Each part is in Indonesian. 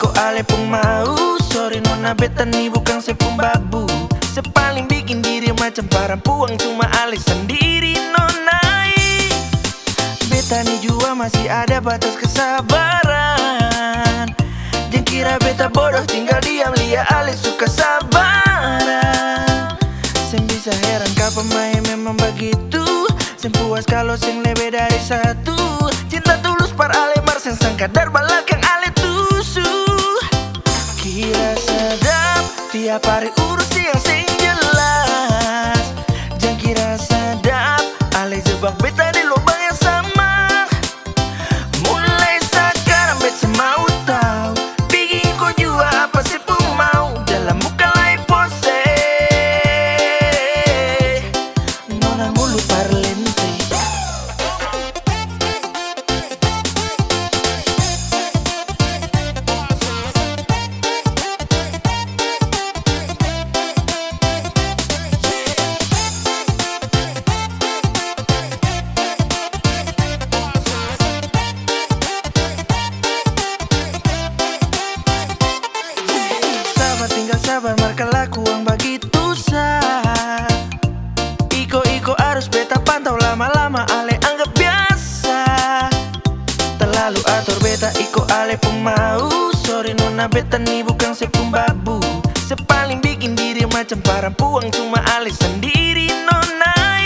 iko ale pun mau. Sorry nona beta ni bukan sepung babu. Sepaling bikin diri macam perempuan cuma ale sendiri nona. Beta ni jua masih ada batas kesabaran. Jangan kira beta bodoh tinggal diam lihat ale suka sabaran. Sen bisa heran kau pemain memang begitu. Sen puas kalau sing lebih dari satu. Cinta tulus par ale mars yang sang kadar balakang ale tusu. Kira sedap tiap hari urus yang sing jelas. Jangan kira sedap ale jebak beta di lubang yang sama. Mulai sekarang beta mau tahu bikin kau jua apa sih pun mau. Dalam muka lain pose nona mulut parlente. Tinggal sabar marka laku yang begitu sah. Iko harus beta pantau lama-lama ale anggap biasa. Terlalu atur beta iko ale pun mau. Sorry nona beta ni bukan sepung babu. Sepaling bikin diri macam perempuan cuma ale sendiri nona.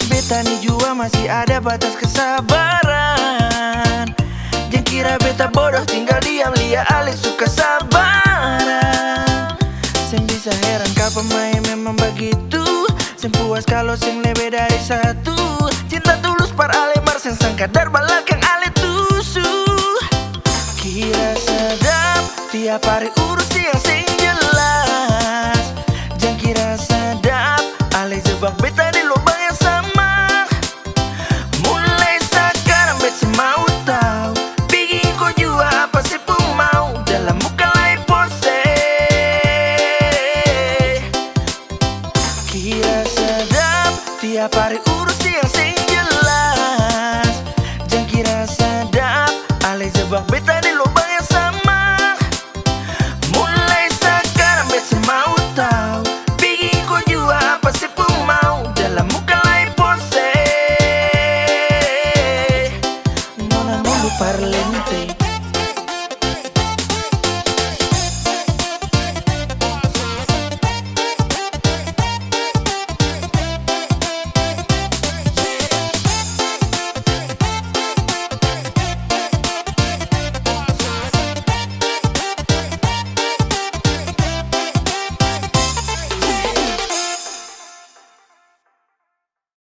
Beta ni jua masih ada batas kesabaran. Jangan kira beta bodoh tinggal diam lihat ale suka sabaran. Sen bisa heran kau pemain memang begitu. Sen puas kalau sing lebih dari satu. Cinta tulus par ale mars yang sang kadar balakang ale tusu. Kira sedap tiap hari urus yang sing jelas. Jangan kira sedap ale jebak beta di lubang yang sama. Mulai sekarang beta mau tahu bikin kau jua apa sih pun mau. Dalam muka lain pose kira sedap tiap hari urus yang sing jelas. Jangan kira sedap ale jebak beta